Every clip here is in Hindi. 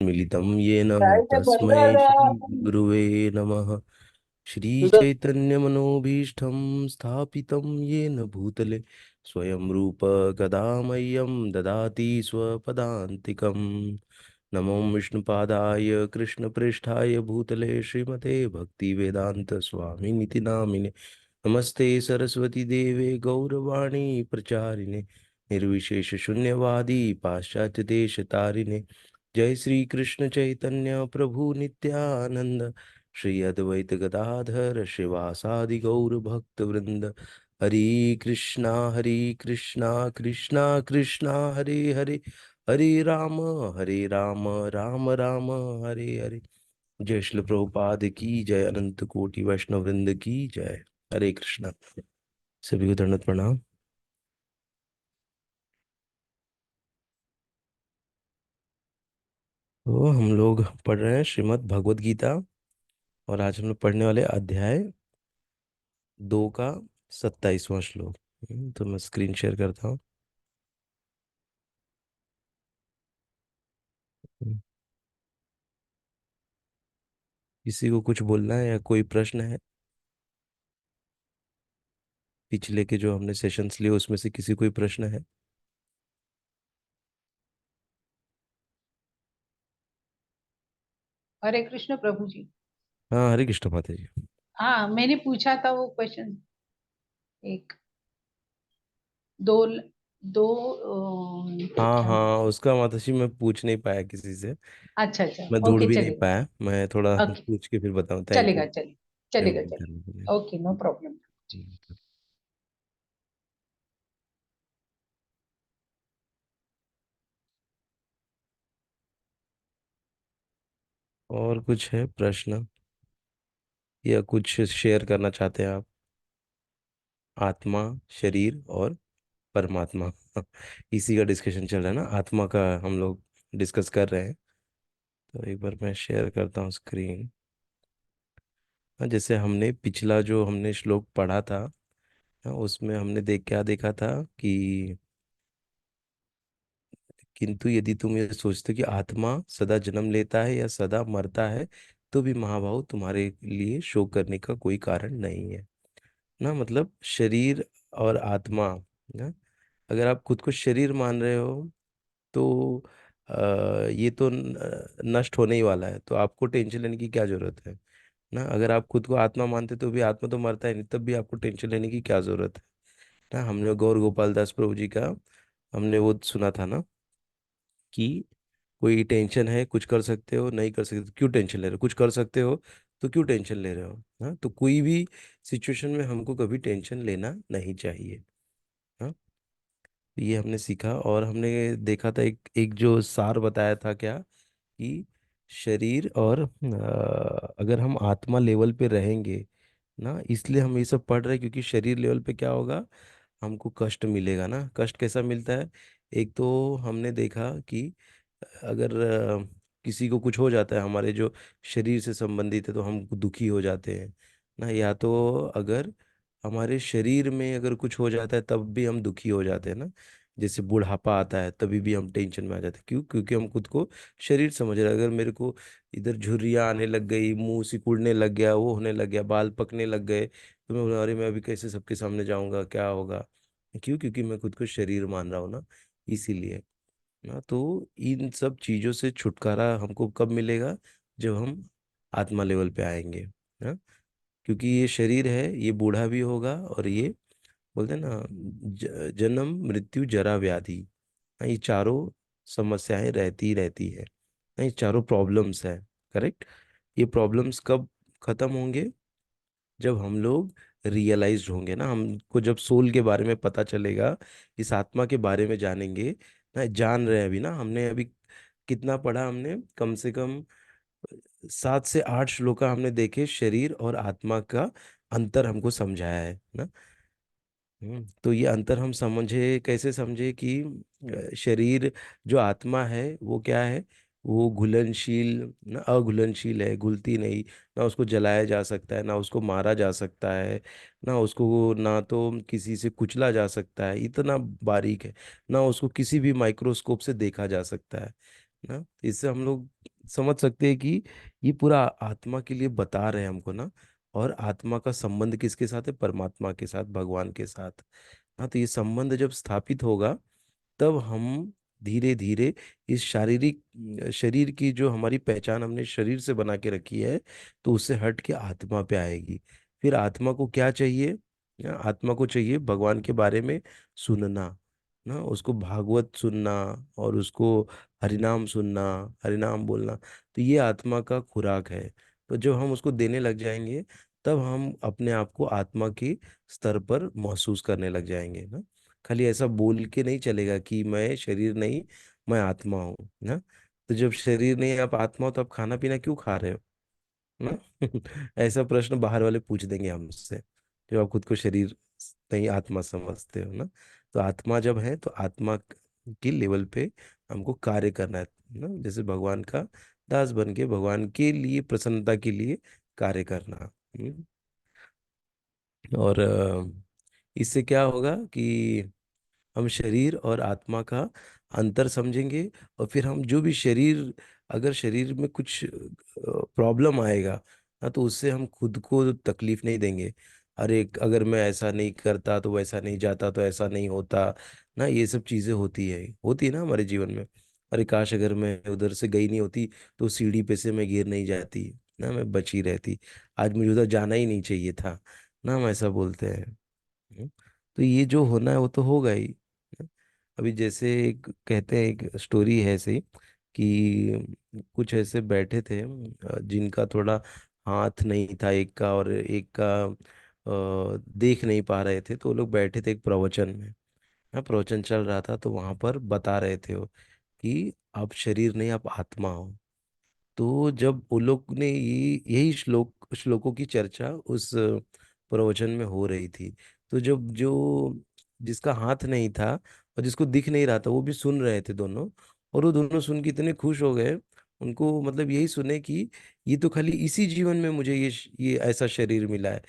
मिलितं येन काय ते बंद तस्मै झालं. श्रीगुरुवे नमः। तुझं श्रीचैतन्यमनोभीष्टं स्थापितं येन भूतले स्वयं रूप कदा मह्यं ददाति स्वपदान्तिकं। नमो विष्णुपादाय कृष्णप्रेष्ठाय भूतले श्रीमते भक्तिवेदांत स्वामिनिति नामिने। नमस्ते सरस्वती देवे गौरवाणी प्रचारिणे निर्विशेष शून्यवादी पाश्चात्य देश तारिणे। जय श्री कृष्ण चैतन्य प्रभु नित्यानंद श्री अद्वैत गदाधर श्रीवासादि गौर भक्त वृंद। हरि कृष्णा कृष्णा कृष्णा हरे हरे, हरे राम राम राम हरे हरे। जय श्री प्रभुपाद की जय, अनंत कोटि वैष्णव वृंद की जय। हरे कृष्णा। सभी को दंडवत प्रणाम। तो हम लोग पढ़ रहे हैं श्रीमद् भगवत गीता, और आज हम लोग पढ़ने वाले अध्याय 2 का 27वां श्लोक। तो मैं स्क्रीन शेयर करता हूँ। हम्म, किसी को कुछ बोलना है या कोई प्रश्न है? पिछले के जो हमने सेशंस लिए उसमें से किसी कोई प्रश्न है? हरे कृष्ण प्रभु जी। हाँ, हरे कृष्ण माता जी। हाँ, मैंने पूछा था वो क्वेश्चन। एक दो दो तो हाँ क्या। हाँ, उसका माता जी मैं पूछ नहीं पाया किसी से। अच्छा अच्छा, मैं ढूंढ ओके भी नहीं चलेगा। पाया, मैं थोड़ा ओके, पूछ के फिर बताऊँ। थैंक चलेगा यू चलेगा। चलेगा रिमाइंड करने के लिए। चलेगा, ओके, नो प्रॉब्लम। और कुछ है प्रश्न या कुछ शेयर करना चाहते हैं आप? आत्मा, शरीर और परमात्मा इसी का डिस्कशन चल रहा है ना, आत्मा का हम लोग डिस्कस कर रहे हैं। तो एक बार मैं शेयर करता हूँ स्क्रीन। हाँ, जैसे हमने पिछला जो हमने श्लोक पढ़ा था, हाँ, उसमें हमने क्या देखा था कि किंतु यदि तुम ये सोचते हो कि आत्मा सदा जन्म लेता है या सदा मरता है, तो भी महाभाव तुम्हारे लिए शोक करने का कोई कारण नहीं है ना। मतलब शरीर और आत्मा ना, अगर आप खुद को शरीर मान रहे हो तो ये तो नष्ट होने ही वाला है, तो आपको टेंशन लेने की क्या जरूरत है ना। अगर आप खुद को आत्मा मानते तो भी आत्मा तो मरता है नहीं, तब भी आपको टेंशन लेने की क्या जरूरत है ना। हमने गौर गोपाल दास प्रभु जी का हमने वो सुना था ना कि कोई टेंशन है, कुछ कर सकते हो, नहीं कर सकते तो क्यों टेंशन ले रहे हो, कुछ कर सकते हो तो क्यों टेंशन ले रहे हो। हाँ, तो कोई भी सिचुएशन में हमको कभी टेंशन लेना नहीं चाहिए। हाँ, ये हमने सीखा, और हमने देखा था एक एक जो सार बताया था क्या, कि शरीर और अगर हम आत्मा लेवल पे रहेंगे ना, इसलिए हम ये सब पढ़ रहे हैं क्योंकि शरीर लेवल पे क्या होगा, हमको कष्ट मिलेगा ना। कष्ट कैसा मिलता है? एक तो हमने देखा कि अगर किसी को कुछ हो जाता है हमारे जो शरीर से संबंधित है, तो हम दुखी हो जाते हैं ना। या तो अगर हमारे शरीर में अगर कुछ हो जाता है तब भी हम दुखी हो जाते हैं ना। जैसे बुढ़ापा आता है तभी भी हम टेंशन में आ जाते हैं। क्यों? क्योंकि हम खुद को शरीर समझ रहे हैं। अगर मेरे को इधर झुर्रियाँ आने लग गई, मुंह सिकुड़ने लग गया, वो होने लग गया, बाल पकने लग गए, तो मैं बोला अरे मैं अभी कैसे सबके सामने जाऊंगा, क्या होगा। क्यों? क्योंकि मैं खुद को शरीर मान रहा हूँ ना, इसीलिए ना। तो इन सब चीजों से छुटकारा हमको कब मिलेगा? जब हम आत्मा लेवल पे आएंगे ना। क्योंकि ये शरीर है, ये बूढ़ा भी होगा, और ये बोलते हैं ना जन्म मृत्यु जरा व्याधि, हाँ, ये चारों समस्याएं रहती ही रहती है। हाँ, ये चारों प्रॉब्लम्स है। करेक्ट। ये प्रॉब्लम्स कब खत्म होंगे? जब हम लोग रियलाइज्ड होंगे ना, हमको जब सोल के बारे में पता चलेगा, इस आत्मा के बारे में जानेंगे ना। जान रहे हैं अभी ना, हमने अभी कितना पढ़ा, हमने कम से कम 7 से 8 श्लोका हमने देखे, शरीर और आत्मा का अंतर हमको समझाया है ना। तो ये अंतर हम समझे, कैसे समझे कि शरीर जो आत्मा है वो क्या है, वो घुलनशील ना, अघुलनशील है, घुलती नहीं ना। उसको जलाया जा सकता है ना, उसको मारा जा सकता है ना, उसको ना तो किसी से कुचला जा सकता है, इतना बारीक है ना। उसको किसी भी माइक्रोस्कोप से देखा जा सकता है ना। इससे हम लोग समझ सकते हैं कि ये पूरा आत्मा के लिए बता रहे हैं हमको ना। और आत्मा का संबंध किसके साथ है? परमात्मा के साथ, भगवान के साथ। हाँ, तो ये संबंध जब स्थापित होगा, तब हम धीरे धीरे इस शारीरिक शरीर की जो हमारी पहचान हमने शरीर से बना के रखी है, तो उससे हट के आत्मा पे आएगी। फिर आत्मा को क्या चाहिए? आत्मा को चाहिए भगवान के बारे में सुनना, ना उसको भागवत सुनना, और उसको हरिनाम सुनना, हरिनाम बोलना। तो ये आत्मा का खुराक है। तो जब हम उसको देने लग जाएंगे, तब हम अपने आप को आत्मा के स्तर पर महसूस करने लग जाएंगे ना। खाली ऐसा बोल के नहीं चलेगा कि मैं शरीर नहीं, मैं आत्मा हूँ ना। तो जब शरीर नहीं, आप आत्मा हो, तो आप खाना पीना क्यों खा रहे हो ना? ऐसा प्रश्न बाहर वाले पूछ देंगे हमसे, जब आप खुद को शरीर नहीं आत्मा समझते हो ना। तो आत्मा जब है, तो आत्मा की लेवल पे हमको कार्य करना है ना, जैसे भगवान का दास बन के भगवान के लिए, प्रसन्नता के लिए कार्य करना। और इससे क्या होगा कि हम शरीर और आत्मा का अंतर समझेंगे। और फिर हम जो भी शरीर, अगर शरीर में कुछ प्रॉब्लम आएगा ना, तो उससे हम खुद को तकलीफ नहीं देंगे। अरे अगर मैं ऐसा नहीं करता तो वैसा नहीं जाता, तो ऐसा नहीं होता ना। ये सब चीजें होती है ना हमारे जीवन में। अरे काश अगर मैं उधर से गई नहीं होती, तो सीढ़ी पे से मैं गिर नहीं जाती ना, मैं बची रहती। आज मुझे उधर जाना ही नहीं चाहिए था ना, हम ऐसा बोलते हैं। हम्म। तो ये जो होना है वो तो होगा ही। अभी जैसे एक कहते हैं, एक स्टोरी है ऐसे ही, कि कुछ ऐसे बैठे थे जिनका थोड़ा हाथ नहीं था एक का, और एक का देख नहीं पा रहे थे। तो वो लोग बैठे थे एक प्रवचन में। हाँ, प्रवचन चल रहा था, तो वहां पर बता रहे थे वो कि आप शरीर नहीं, आप आत्मा हो। तो जब वो लोग ने यही श्लोकों की चर्चा उस प्रवचन में हो रही थी, तो जब जो जिसका हाथ नहीं था और जिसको दिख नहीं रहा था, वो भी सुन रहे थे दोनों। और वो दोनों सुन के इतने खुश हो गए, उनको मतलब यही सुने कि ये तो खाली इसी जीवन में मुझे ये ऐसा शरीर मिला है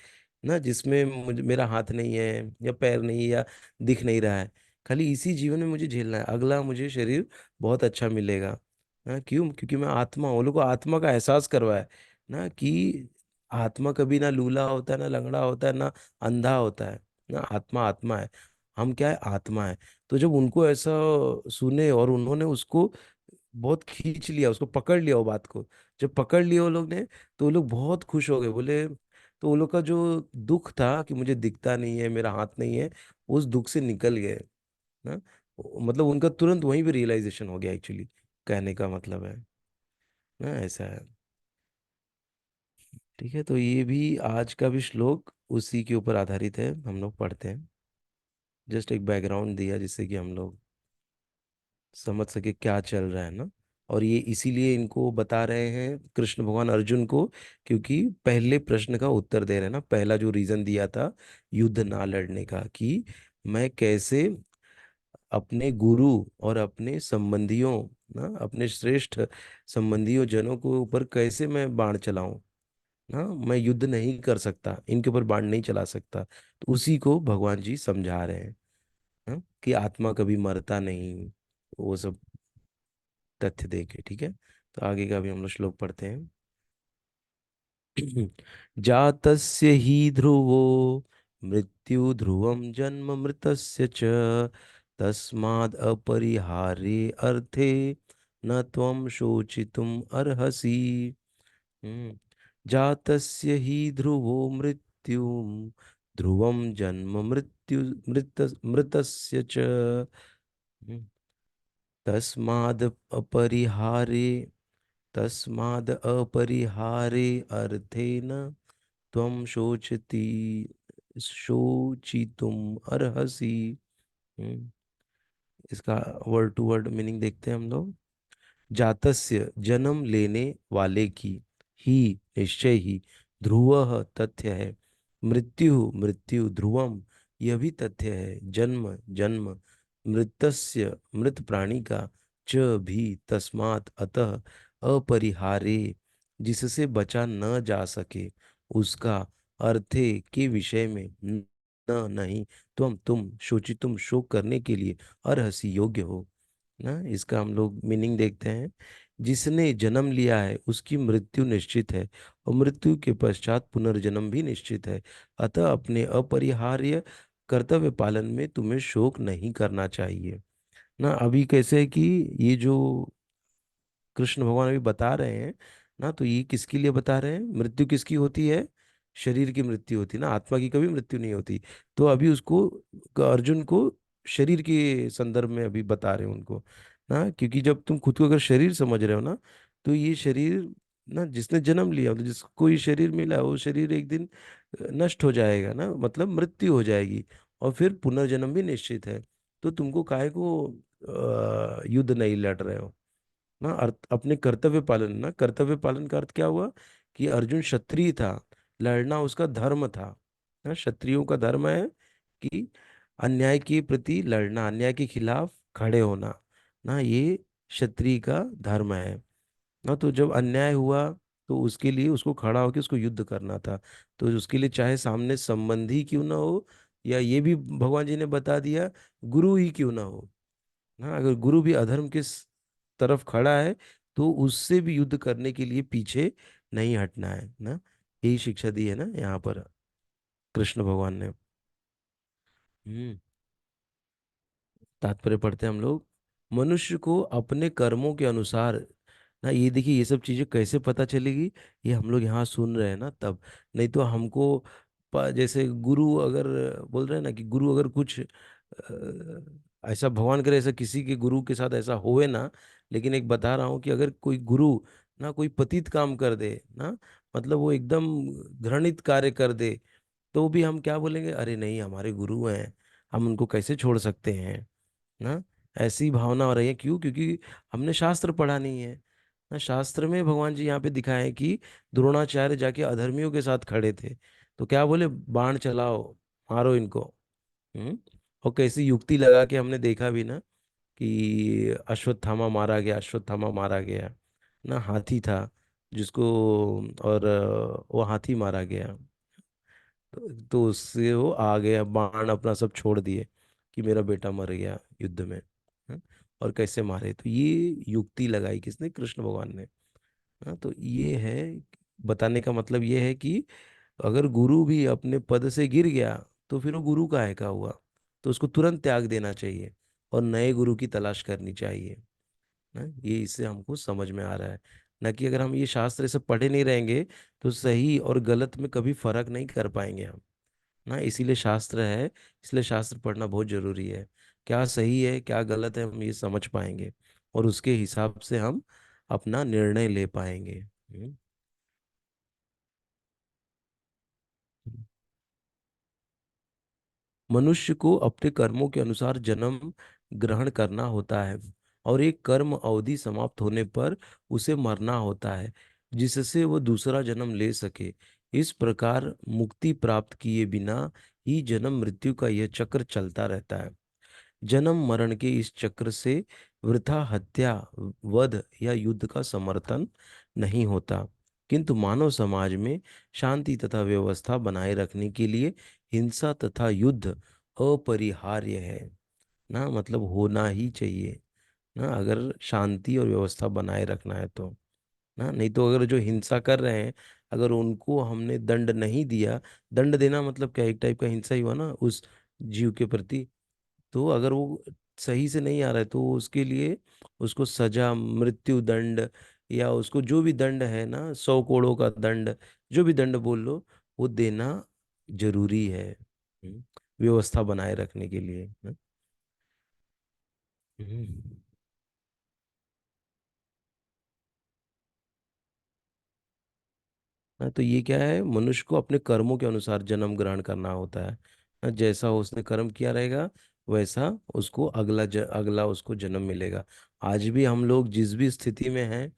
ना, जिसमें मुझे मेरा हाथ नहीं है या पैर नहीं है या दिख नहीं रहा है। खाली इसी जीवन में मुझे झेलना है, अगला मुझे शरीर बहुत अच्छा मिलेगा। हाँ, क्यों? क्योंकि मैं आत्मा हूँ। वो लोग को आत्मा का एहसास करवाए ना, कि आत्मा कभी ना लूला होता है, ना लंगड़ा होता है, ना अंधा होता है ना। आत्मा आत्मा है, हम क्या है? आत्मा है। तो जब उनको ऐसा सुने, और उन्होंने उसको बहुत खींच लिया, उसको पकड़ लिया वो बात को। जब पकड़ लिया वो लोग ने, तो वो लोग बहुत खुश हो गए, बोले। तो वो लोग का जो दुख था कि मुझे दिखता नहीं है, मेरा हाथ नहीं है, उस दुख से निकल गए ना। मतलब उनका तुरंत वहीं पे रियलाइजेशन हो गया एक्चुअली, कहने का मतलब है ना, ऐसा है। ठीक है, तो ये भी आज का भी श्लोक उसी के ऊपर आधारित है, हम लोग पढ़ते हैं। जस्ट एक बैकग्राउंड दिया जिससे कि हम लोग समझ सके क्या चल रहा है ना। और ये इसीलिए इनको बता रहे हैं कृष्ण भगवान अर्जुन को, क्योंकि पहले प्रश्न का उत्तर दे रहे हैं ना। पहला जो रीजन दिया था युद्ध ना लड़ने का, कि मैं कैसे अपने गुरु और अपने संबंधियों ना, अपने श्रेष्ठ संबंधियों जनों को ऊपर कैसे मैं बाण चलाऊं ना। मैं युद्ध नहीं कर सकता, इनके ऊपर बाण नहीं चला सकता। तो उसी को भगवान जी समझा रहे हैं ना, कि आत्मा कभी मरता नहीं, वो सब तथ्य देके। ठीक है, तो आगे का भी हम लोग श्लोक पढ़ते हैं। जातस्य हि ध्रुवो मृत्यु ध्रुवं जन्म मृतस्य च तस्माद् अपरिहार्ये अर्थे न त्वं शोचितुम् अर्हसि। हम्म। जातस्य हि ध्रुवो मृत्यु ध्रुवं जन्म मृतस्य च। तस्माद् अपरिहारे तस्माद् अपरिहारे अर्थेन त्वं शोचितुम अर्हसि। हम्म, इसका वर्ड टू वर्ड मीनिंग देखते हैं हम लोग। जातस्य जन्म लेने वाले की, ही निश्चय ही, ध्रुव तथ्य है, मृत्यु मृत्यु ध्रुवम यह भी तथ्य है, जन्म जन्म, मृतस्य मृत प्राणी का, च भी तस्मात् अतः, अपरिहारे जिससे बचा न जा सके, उसका, अर्थे के विषय में, नहीं, तुम शोचितुम शोक करने के लिए, अर्हसि योग्य हो ना। इसका हम लोग मीनिंग देखते हैं जिसने जन्म लिया है उसकी मृत्यु निश्चित है, और मृत्यु के पश्चात पुनर्जन्म भी निश्चित है। अतः अपने अपरिहार्य कर्तव्य पालन में तुम्हें शोक नहीं करना चाहिए। ना अभी कैसे है कि ये जो कृष्ण भगवान अभी बता रहे हैं ना, तो ये किसके लिए बता रहे हैं? मृत्यु किसकी होती है? शरीर की मृत्यु होती है ना, आत्मा की कभी मृत्यु नहीं होती। तो अभी उसको, अर्जुन को शरीर के संदर्भ में अभी बता रहे हैं उनको ना, क्योंकि जब तुम खुद को अगर शरीर समझ रहे हो ना, तो ये शरीर ना, जिसने जन्म लिया, मतलब जिसको ये शरीर मिला, वो शरीर एक दिन नष्ट हो जाएगा ना, मतलब मृत्यु हो जाएगी, और फिर पुनर्जन्म भी निश्चित है। तो तुमको काहे को युद्ध नहीं लड़ रहे हो ना? अर्थ अपने कर्तव्य पालन, ना कर्तव्य पालन का अर्थ क्या हुआ? कि अर्जुन क्षत्रिय था, लड़ना उसका धर्म था ना। क्षत्रियों का धर्म है कि अन्याय के प्रति लड़ना, अन्याय के खिलाफ खड़े होना ना, ये क्षत्रिय का धर्म है ना। तो जब अन्याय हुआ, तो उसके लिए उसको खड़ा होकर उसको युद्ध करना था। तो उसके लिए चाहे सामने संबंधी क्यों ना हो, या ये भी भगवान जी ने बता दिया, गुरु ही क्यों ना हो ना, अगर गुरु भी अधर्म के तरफ खड़ा है, तो उससे भी युद्ध करने के लिए पीछे नहीं हटना है ना। यही शिक्षा दी है ना यहाँ पर कृष्ण भगवान ने। हम्म तात्पर्य पढ़ते हैं हम लोग। मनुष्य को अपने कर्मों के अनुसार, ना ये देखिए, ये सब चीजें कैसे पता चलेगी? ये हम लोग यहाँ सुन रहे हैं ना तब। नहीं तो हमको जैसे गुरु अगर बोल रहे हैं ना, कि गुरु अगर कुछ ऐसा, भगवान करे ऐसा किसी के गुरु के साथ ऐसा होवे ना। लेकिन एक बता रहा हूँ कि अगर कोई गुरु ना कोई पतित काम कर दे ना, मतलब वो एकदम घृणित कार्य कर दे, तो भी हम क्या बोलेंगे? अरे नहीं, हमारे गुरु हैं, हम उनको कैसे छोड़ सकते हैं ना। ऐसी भावना हो रही है, क्यों? क्योंकि हमने शास्त्र पढ़ा नहीं है ना। शास्त्र में भगवान जी यहाँ पे दिखाए हैं कि द्रोणाचार्य जाके अधर्मियों के साथ खड़े थे, तो क्या बोले? बाण चलाओ, मारो इनको। हम्म और कैसी युक्ति लगा के हमने देखा भी ना, कि अश्वत्थामा मारा गया, अश्वत्थामा मारा गया ना, हाथी था जिसको, और वो हाथी मारा गया। तो उससे वो आ गया, बाण अपना सब छोड़ दिए कि मेरा बेटा मर गया युद्ध में। हाँ? और कैसे मारे? तो ये युक्ति लगाई किसने? कृष्ण भगवान ने। हाँ, तो ये है, बताने का मतलब ये है कि अगर गुरु भी अपने पद से गिर गया, तो फिर वो गुरु का है का हुआ, तो उसको तुरंत त्याग देना चाहिए और नए गुरु की तलाश करनी चाहिए ना। ये इससे हमको समझ में आ रहा है ना, कि अगर हम ये शास्त्र से पढ़े नहीं रहेंगे, तो सही और गलत में कभी फर्क नहीं कर पाएंगे हम ना। इसीलिए शास्त्र है, इसलिए शास्त्र पढ़ना बहुत जरूरी है। क्या सही है क्या गलत है, हम ये समझ पाएंगे, और उसके हिसाब से हम अपना निर्णय ले पाएंगे। मनुष्य को अपने कर्मों के अनुसार जन्म ग्रहण करना होता है, और एक कर्म अवधि समाप्त होने पर उसे मरना होता है, जिससे वह दूसरा जन्म ले सके। इस प्रकार मुक्ति प्राप्त किए बिना ही जन्म मृत्यु का यह चक्र चलता रहता है। जन्म मरण के इस चक्र से वृथा हत्या, वध या युद्ध का समर्थन नहीं होता, किंतु मानव समाज में शांति तथा व्यवस्था बनाए रखने के लिए हिंसा तथा युद्ध अपरिहार्य है ना, मतलब होना ही चाहिए ना, अगर शांति और व्यवस्था बनाए रखना है तो ना। नहीं तो अगर जो हिंसा कर रहे हैं, अगर उनको हमने दंड नहीं दिया, दंड देना मतलब क्या? एक टाइप का हिंसा ही हुआ ना उस जीव के प्रति। तो अगर वो सही से नहीं आ रहा है, तो उसके लिए उसको सजा, मृत्यु दंड, या उसको जो भी दंड है ना, 100 करोड़ का दंड, जो भी दंड बोल लो, वो देना जरूरी है। हम्म, व्यवस्था बनाए रखने के लिए ना? हम्म। हाँ, तो ये क्या है? मनुष्य को अपने कर्मों के अनुसार जन्म ग्रहण करना होता है ना। जैसा उसने कर्म किया रहेगा, वैसा उसको अगला उसको जन्म मिलेगा। आज भी हम लोग जिस भी स्थिति में हैं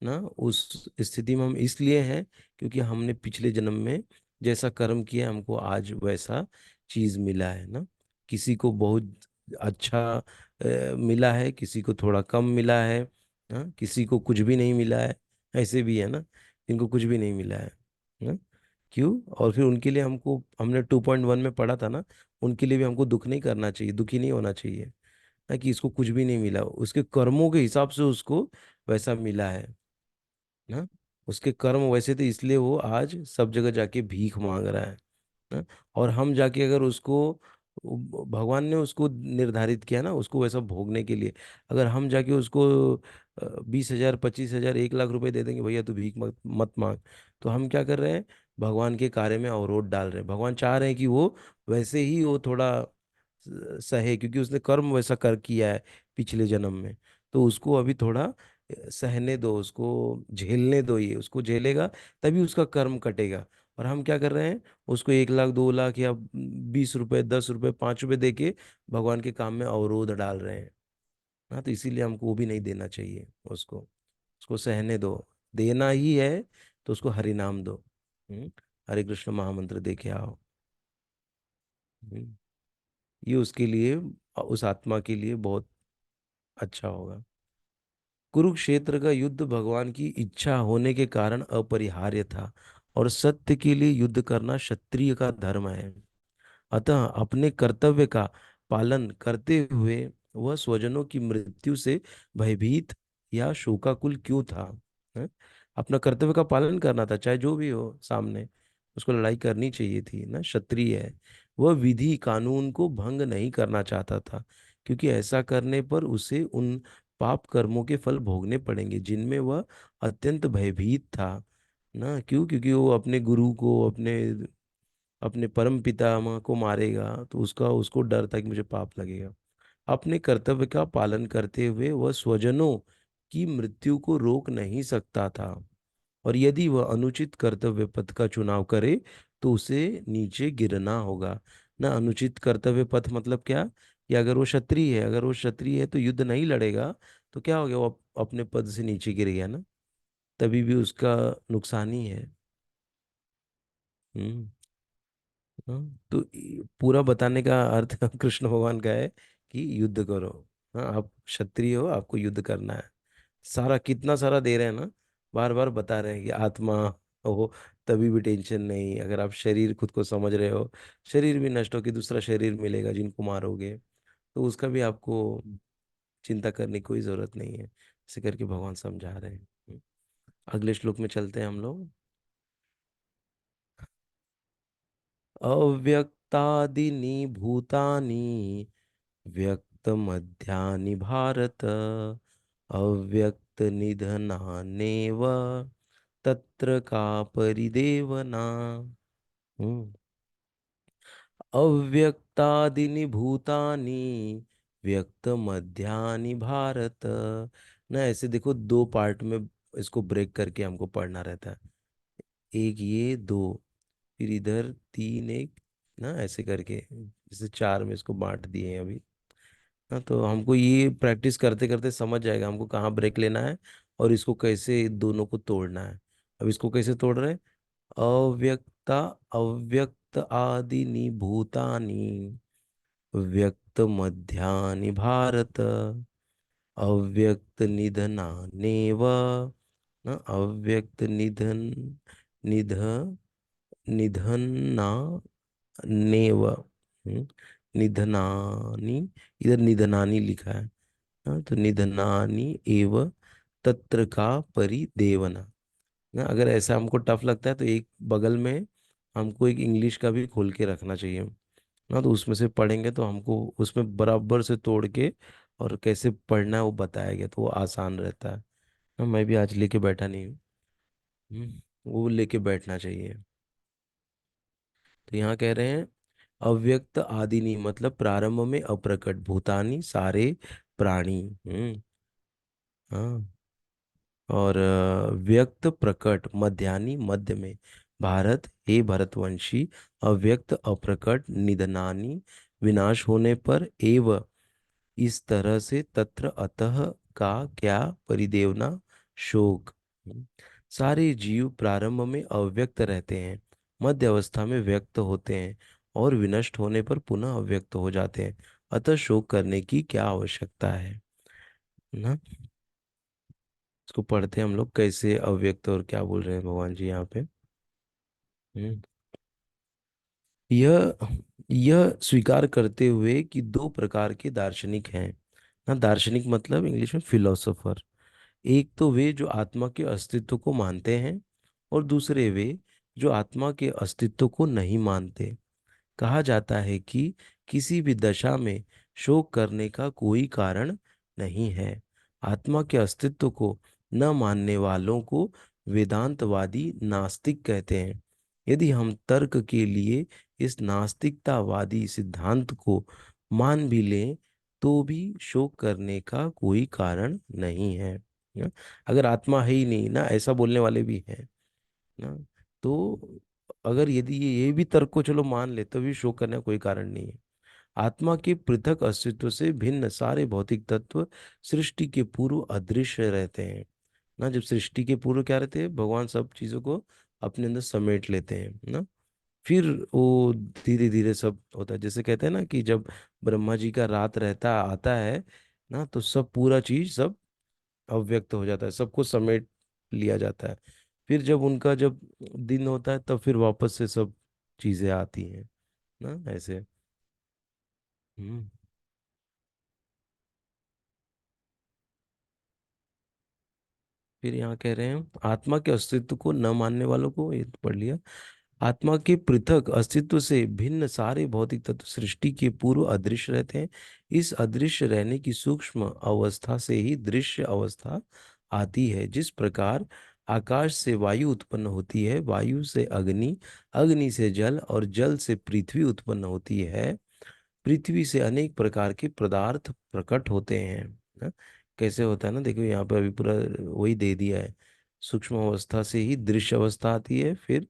ना, उस स्थिति में हम इसलिए हैं क्योंकि हमने पिछले जन्म में जैसा कर्म किया, हमको आज वैसा चीज मिला है ना। किसी को बहुत अच्छा मिला है, किसी को थोड़ा कम मिला है ना, किसी को कुछ भी नहीं मिला है। ऐसे भी है ना, जिनको कुछ भी नहीं मिला है ना। क्यों? और फिर उनके लिए हमको, हमने 2.1 में पढ़ा था ना, उनके लिए भी हमको दुख नहीं करना चाहिए, दुखी नहीं होना चाहिए ना कि इसको कुछ भी नहीं मिला, उसके कर्मों के हिसाब से उसको वैसा मिला है ना। उसके कर्म वैसे थे, इसलिए वो आज सब जगह जाके भीख मांग रहा है ना। और हम जाके अगर उसको, भगवान ने उसको निर्धारित किया ना उसको वैसा भोगने के लिए, अगर हम जाके उसको 20,000, 25,000, 1 लाख रुपए दे देंगे, भैया तू भीख मत मत मांग, तो हम क्या कर रहे हैं, भगवान के कार्य में अवरोध डाल रहे हैं। भगवान चाह रहे हैं कि वो वैसे ही वो थोड़ा सहे, क्योंकि उसने कर्म वैसा कर किया है पिछले जन्म में, तो उसको अभी थोड़ा सहने दो, उसको झेलने दो, ये उसको झेलेगा तभी उसका कर्म कटेगा। और हम क्या कर रहे हैं, उसको 1 लाख, 2 लाख या 20 रुपए, 10 रुपए, 5 रुपए दे के भगवान के काम में अवरोध डाल रहे हैं। हाँ, तो इसीलिए हमको वो भी नहीं देना चाहिए उसको, उसको सहने दो। देना ही है तो उसको हरि नाम दो। हरे कृष्ण महामंत्र दे के आओ। हम्म, ये उसके लिए, उस आत्मा के लिए बहुत अच्छा होगा। कुरुक्षेत्र का युद्ध भगवान की इच्छा होने के कारण अपरिहार्य था, और सत्य के लिए युद्ध करना क्षत्रिय का धर्म है। अतः अपने कर्तव्य का पालन करते हुए वह स्वजनों की मृत्यु से भयभीत या शोकाकुल क्यों था? हैं? अपना कर्तव्य का पालन करना था, चाहे जो भी हो सामने, उसको लड़ाई करनी चाहिए थी ना, क्षत्रिय है। वह विधि कानून को भंग नहीं करना चाहता था, क्योंकि ऐसा करने पर उसे उन पाप कर्मों के फल भोगने पड़ेंगे जिनमें वह अत्यंत भयभीत था ना। क्यों? क्योंकि वो अपने गुरु को, अपने अपने परम पितामह को मारेगा, तो उसका उसको डर था कि मुझे पाप लगेगा। अपने कर्तव्य का पालन करते हुए वह स्वजनों की मृत्यु को रोक नहीं सकता था, और यदि वह अनुचित कर्तव्य पथ का चुनाव करे तो उसे नीचे गिरना होगा ना। अनुचित कर्तव्य पथ मतलब क्या? कि अगर वो क्षत्रिय है, अगर वो क्षत्रिय है तो युद्ध नहीं लड़ेगा, तो क्या हो गया, वो अपने पद से नीचे गिर गया ना, तभी भी उसका नुकसान ही है। हम्म। हाँ, तो पूरा बताने का अर्थ कृष्ण भगवान का है कि युद्ध करो। हाँ, आप क्षत्रिय हो, आपको युद्ध करना है। सारा कितना सारा दे रहे हैं ना, बार बार बता रहे हैं कि आत्मा हो, तभी भी टेंशन नहीं। अगर आप शरीर खुद को समझ रहे हो, शरीर भी नष्ट हो कि दूसरा शरीर मिलेगा जिनको मारोगे, तो उसका भी आपको चिंता करने की कोई जरूरत नहीं है। ऐसे करके भगवान समझा रहे हैं। अगले श्लोक में चलते हैं हम लोग। अव्यक्तादीनि भूतानि व्यक्तमध्यानि भारत, अव्यक्तनिधनानेव तत्र का परिदेवना। हम्म। अव्यक्तादीनि भूतानि व्यक्तमध्यानि भारत, ना ऐसे देखो, दो पार्ट में इसको ब्रेक करके हमको पढ़ना रहता है। एक ये दो, फिर इधर तीन, एक ना, ऐसे करके जैसे चार में इसको बांट दिए हैं अभी ना। तो हमको ये प्रैक्टिस करते करते समझ जाएगा हमको कहाँ ब्रेक लेना है और इसको कैसे दोनों को तोड़ना है। अब इसको कैसे तोड़ रहे हैं? अव्यक्ता अव्यक्त आदिनि भूतानि व्यक्त मध्यानि भारत, अव्यक्त निधनानेव ना, अव्यक्त निध निधना नेव। निधनानी, इधर निधनानी लिखा है। हाँ, तो निधनानी एव तत्र का परिदेवना ना। अगर ऐसा हमको टफ लगता है तो एक बगल में हमको एक इंग्लिश का भी खोल के रखना चाहिए ना, तो उसमें से पढ़ेंगे तो हमको उसमें बराबर से तोड़ के और कैसे पढ़ना है वो बताया गया, तो वो आसान रहता है ना। मैं भी आज लेके बैठा नहीं हूँ। वो लेके बैठना चाहिए। तो यहाँ कह रहे हैं अव्यक्त आदिनी मतलब प्रारंभ में अप्रकट, भूतानी सारे प्राणी। हाँ। और व्यक्त प्रकट, मध्यानि मध्य में, भारत हे भरतवंशी, अव्यक्त अप्रकट निधनानि विनाश होने पर, एव इस तरह से, तत्र अतः का क्या परिदेवना, शोक। हम्म। सारे जीव प्रारंभ में अव्यक्त रहते हैं, मध्य अवस्था में व्यक्त होते हैं, और विनष्ट होने पर पुनः अव्यक्त हो जाते हैं। अतः शोक करने की क्या आवश्यकता है ना। इसको पढ़ते हैं हम लोग कैसे अव्यक्त और क्या बोल रहे हैं भगवान जी यहाँ पे। हम्म। यह यह स्वीकार करते हुए कि दो प्रकार के दार्शनिक हैं, ना। दार्शनिक मतलब इंग्लिश में फिलोसोफर। एक तो वे जो आत्मा के अस्तित्व को मानते हैं, और दूसरे वे जो आत्मा के अस्तित्व को नहीं मानते। कहा जाता है कि किसी भी दशा में शोक करने का कोई कारण नहीं है। आत्मा के अस्तित्व को न मानने वालों को वेदांतवादी नास्तिक कहते हैं। यदि हम तर्क के लिए इस नास्तिकतावादी सिद्धांत को मान भी लें, तो भी शोक करने का कोई कारण नहीं है। ना? अगर आत्मा है ही नहीं ना, ऐसा बोलने वाले भी हैं ना। तो अगर यदि ये भी तर्क को चलो मान ले, तो भी शोक करने का कोई कारण नहीं है। आत्मा के पृथक अस्तित्व से भिन्न सारे भौतिक तत्व सृष्टि के पूर्व अदृश्य रहते हैं। ना, जब सृष्टि के पूर्व क्या रहते हैं, भगवान सब चीजों को अपने अंदर समेट लेते हैं ना। फिर वो धीरे धीरे सब होता है। जैसे कहते हैं ना कि जब ब्रह्मा जी का रात रहता आता है ना, तो सब पूरा चीज सब अव्यक्त हो जाता है, सबको समेट लिया जाता है। फिर जब दिन होता है, तब फिर वापस से सब चीजें आती हैं ना, ऐसे। हम्म। फिर यहाँ कह रहे हैं आत्मा के अस्तित्व को न मानने वालों को, ये तो पढ़ लिया। आत्मा के पृथक अस्तित्व से भिन्न सारे भौतिक तत्व सृष्टि के पूर्व अदृश्य रहते हैं। इस अदृश्य रहने की सूक्ष्म अवस्था से ही दृश्य अवस्था आती है। जिस प्रकार आकाश से वायु उत्पन्न होती है, वायु से अग्नि, अग्नि से जल और जल से पृथ्वी उत्पन्न होती है, पृथ्वी से अनेक प्रकार के पदार्थ प्रकट होते हैं ना। कैसे होता है ना, देखो यहाँ पे अभी पूरा वही दे दिया है। सूक्ष्म अवस्था से ही दृश्य अवस्था आती है, फिर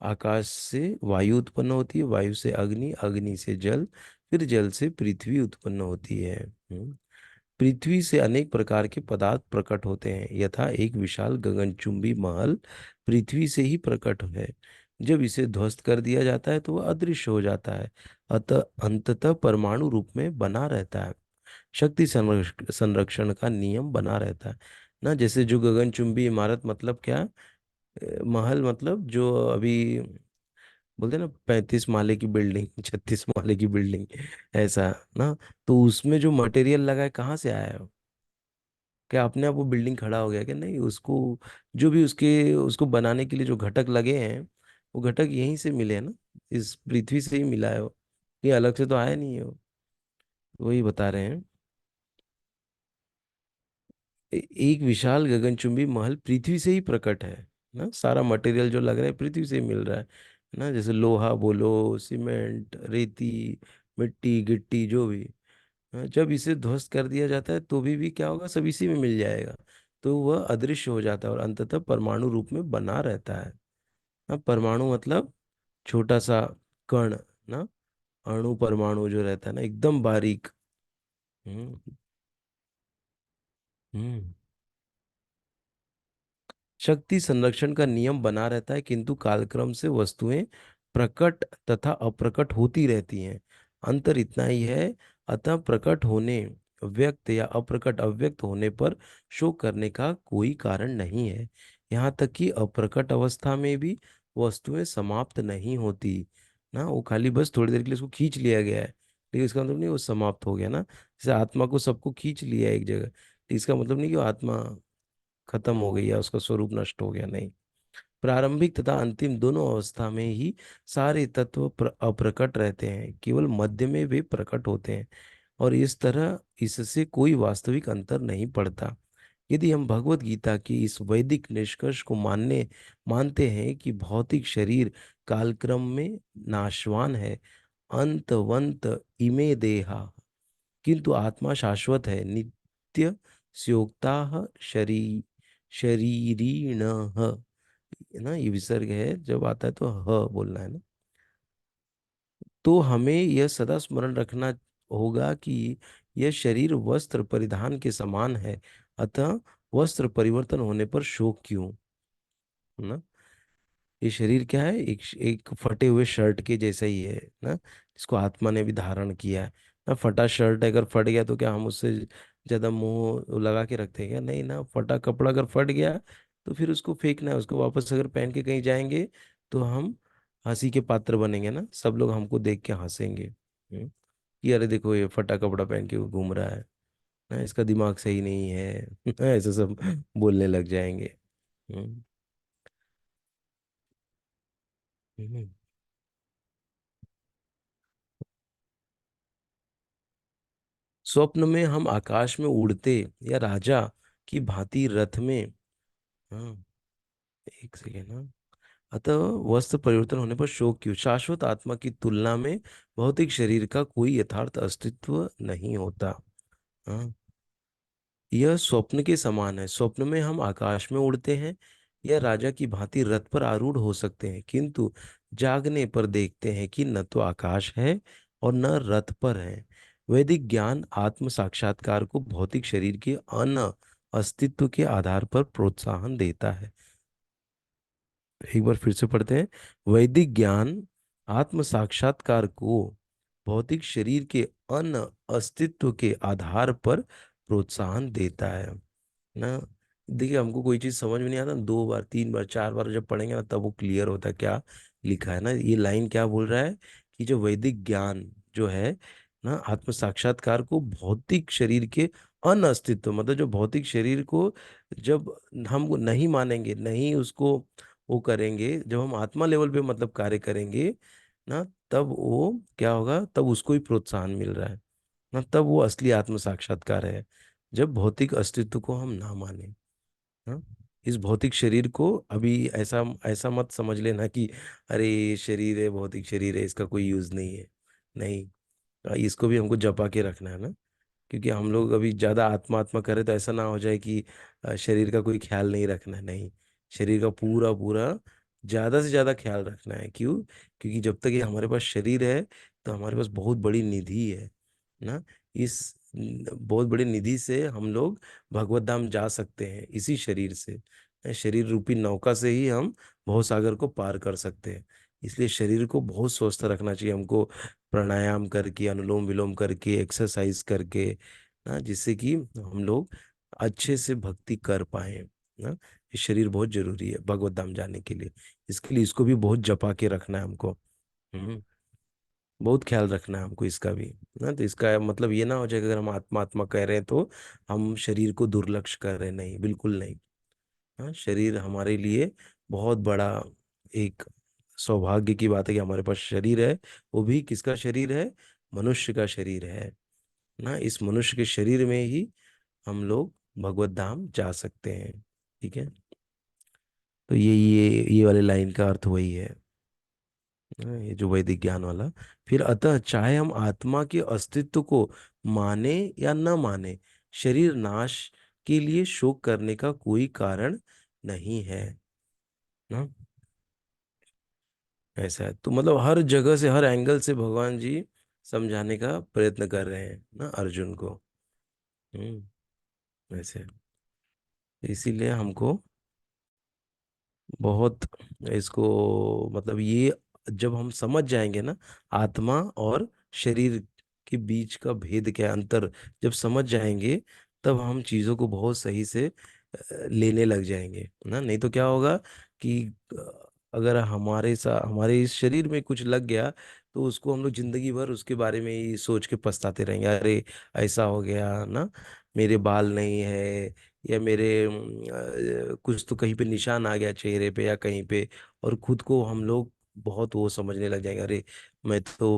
आकाश से वायु उत्पन्न होती है, वायु से अग्नि, अग्नि से जल, फिर जल से पृथ्वी उत्पन्न होती है। पृथ्वी से अनेक प्रकार के पदार्थ प्रकट होते हैं, यथा एक विशाल गगनचुंबी महल पृथ्वी से ही प्रकट है। जब इसे ध्वस्त कर दिया जाता है तो वह अदृश्य हो जाता है, अतः अंततः परमाणु रूप में बना रहता है। शक्ति संरक्षण का नियम बना रहता है ना। जैसे जो गगनचुंबी इमारत मतलब क्या, महल मतलब जो अभी बोलते हैं ना 35 माले की बिल्डिंग 36 माले की बिल्डिंग, ऐसा ना। तो उसमें जो मटेरियल लगा है, कहाँ से आया है? क्या अपने आप वो बिल्डिंग खड़ा हो गया? क्या नहीं, उसको जो भी उसको बनाने के लिए जो घटक लगे हैं, वो घटक यहीं से मिले हैं ना, इस पृथ्वी से ही मिला है वो। ये अलग से तो आया नहीं है वो। वही बता रहे हैं। एक विशाल गगनचुंबी महल पृथ्वी से ही प्रकट है ना। सारा मटेरियल जो लग रहा है पृथ्वी से ही मिल रहा है ना। जैसे लोहा बोलो, सीमेंट, रेती, मिट्टी, गिट्टी, जो भी। हाँ, जब इसे ध्वस्त कर दिया जाता है तो भी क्या होगा, सब इसी में मिल जाएगा। तो वह अदृश्य हो जाता है और अंततः परमाणु रूप में बना रहता है। हाँ, परमाणु मतलब छोटा सा कण ना। अणु परमाणु जो रहता है ना, एकदम बारीक। हम्म। हम्म। शक्ति संरक्षण का नियम बना रहता है, किंतु कालक्रम से वस्तुएं प्रकट तथा अप्रकट होती रहती हैं। अंतर इतना ही है। अतः प्रकट होने व्यक्त या अप्रकट अव्यक्त होने पर शोक करने का कोई कारण नहीं है। यहाँ तक कि अप्रकट अवस्था में भी वस्तुएं समाप्त नहीं होती ना। वो खाली बस थोड़ी देर के लिए उसको खींच लिया गया है, लेकिन इसका मतलब नहीं वो समाप्त हो गया ना। जैसे आत्मा को सबको खींच लिया है एक जगह, इसका मतलब नहीं कि वो आत्मा खत्म हो गई या उसका स्वरूप नष्ट हो गया, नहीं। प्रारंभिक तथा अंतिम दोनों अवस्था में ही सारे तत्व अप्रकट रहते हैं, केवल मध्य में वे प्रकट होते हैं। और इस तरह इससे कोई वास्तविक अंतर नहीं पड़ता। यदि हम भगवत गीता की इस वैदिक निष्कर्ष को मानते हैं कि भौतिक शरीर कालक्रम में नाशवान है, अंतवंत इमे देहा, किंतु आत्मा शाश्वत है, नित्य स्योक्ता शरीरीण, है ना। ये विसर्ग है, जब आता है तो बोलना है ना। तो हमें यह सदा स्मरण रखना होगा कि यह शरीर वस्त्र परिधान के समान है, अतः वस्त्र परिवर्तन होने पर शोक क्यों ना। ये शरीर क्या है, एक फटे हुए शर्ट के जैसा ही है ना, जिसको आत्मा ने भी धारण किया है ना। फटा शर्ट अगर फट गया तो क्या हम उससे ज्यादा मुंह लगा के रखते हैं क्या? नहीं ना। फटा कपड़ा अगर फट गया तो फिर उसको फेंकना है। उसको वापस अगर पहन के कहीं जाएंगे तो हम हंसी के पात्र बनेंगे ना, सब लोग हमको देख के हंसेंगे। कि अरे देखो ये फटा कपड़ा पहन के वो घूम रहा है ना, इसका दिमाग सही नहीं है ऐसे सब बोलने लग जाएंगे। हम्म। हम्म। स्वप्न में हम आकाश में उड़ते या राजा की भांति रथ में। हाँ, एक सेकेंड ना। अतः वस्त्र परिवर्तन होने पर शोक क्यों? शाश्वत आत्मा की तुलना में भौतिक शरीर का कोई यथार्थ अस्तित्व नहीं होता। हाँ, यह स्वप्न के समान है। स्वप्न में हम आकाश में उड़ते हैं या राजा की भांति रथ पर आरूढ़ हो सकते हैं, किंतु जागने पर देखते हैं कि न तो आकाश है और न रथ पर है। वैदिक ज्ञान आत्म साक्षात्कार को भौतिक शरीर के अन अस्तित्व के आधार पर प्रोत्साहन देता है। एक बार फिर से पढ़ते हैं। वैदिक ज्ञान आत्म साक्षात्कार को भौतिक शरीर के अन अस्तित्व के आधार पर प्रोत्साहन देता है ना। देखिए, हमको कोई चीज समझ में नहीं आता, 2 बार 3 बार 4 बार जब पढ़ेंगे ना, तब वो क्लियर होता है क्या लिखा है ना। ये लाइन क्या बोल रहा है कि जो वैदिक ज्ञान जो है ना, आत्म साक्षात्कार को भौतिक शरीर के अन अस्तित्व, मतलब जो भौतिक शरीर को जब हम नहीं मानेंगे, नहीं उसको वो करेंगे, जब हम आत्मा लेवल पे मतलब कार्य करेंगे ना, तब वो क्या होगा, तब उसको ही प्रोत्साहन मिल रहा है ना, तब वो असली आत्म साक्षात्कार है। जब भौतिक अस्तित्व को हम ना माने। हाँ, इस भौतिक शरीर को अभी ऐसा ऐसा मत समझ लेना कि अरे ये शरीर है, भौतिक शरीर है, इसका कोई यूज नहीं है। नहीं, इसको भी हमको जपा के रखना है ना। क्योंकि हम लोग अभी ज्यादा आत्मा आत्मा करें तो ऐसा ना हो जाए कि शरीर का कोई ख्याल नहीं रखना है। नहीं, शरीर का पूरा पूरा ज्यादा से ज्यादा ख्याल रखना है। क्यों? क्योंकि जब तक ये हमारे पास शरीर है, तो हमारे पास बहुत बड़ी निधि है ना। इस बहुत बड़ी निधि से हम लोग भगवत धाम जा सकते हैं, इसी शरीर से। शरीर रूपी नौका से ही हम भवसागर को पार कर सकते हैं। इसलिए शरीर को बहुत स्वस्थ रखना चाहिए हमको, प्राणायाम करके, अनुलोम विलोम करके, एक्सरसाइज करके ना, जिससे कि हम लोग अच्छे से भक्ति कर पाए ना। ये शरीर बहुत जरूरी है भगवत धाम जाने के लिए। इसके लिए इसको भी बहुत जपा के रखना है हमको। हम्म। बहुत ख्याल रखना है हमको इसका भी ना। तो इसका मतलब ये ना हो जाए कि अगर हम आत्मा आत्मा कह रहे हैं तो हम शरीर को दुर्लक्ष्य कर रहे हैं। नहीं, बिल्कुल नहीं। हाँ, शरीर हमारे लिए बहुत बड़ा एक सौभाग्य की बात है कि हमारे पास शरीर है। वो भी किसका शरीर है? मनुष्य का शरीर है ना। इस मनुष्य के शरीर में ही हम लोग भगवत धाम जा सकते हैं। ठीक है। तो ये वाले लाइन का अर्थ वही है। ये जो वैदिक ज्ञान वाला। फिर अतः चाहे हम आत्मा के अस्तित्व को माने या न माने, शरीर नाश के लिए शोक करने का कोई कारण नहीं है ना। ऐसा है, तो मतलब हर जगह से, हर एंगल से भगवान जी समझाने का प्रयत्न कर रहे हैं ना अर्जुन को। वैसे इसीलिए हमको बहुत इसको मतलब ये जब हम समझ जाएंगे ना, आत्मा और शरीर के बीच का भेद क्या है, अंतर जब समझ जाएंगे, तब हम चीजों को बहुत सही से लेने लग जाएंगे ना। नहीं तो क्या होगा कि अगर हमारे इस शरीर में कुछ लग गया, तो उसको हम लोग जिंदगी भर उसके बारे में ही सोच के पछताते रहेंगे। अरे ऐसा हो गया ना, मेरे बाल नहीं है, या मेरे कुछ तो कहीं पे निशान आ गया चेहरे पे या कहीं पे, और खुद को हम लोग बहुत वो समझने लग जाएंगे। अरे मैं तो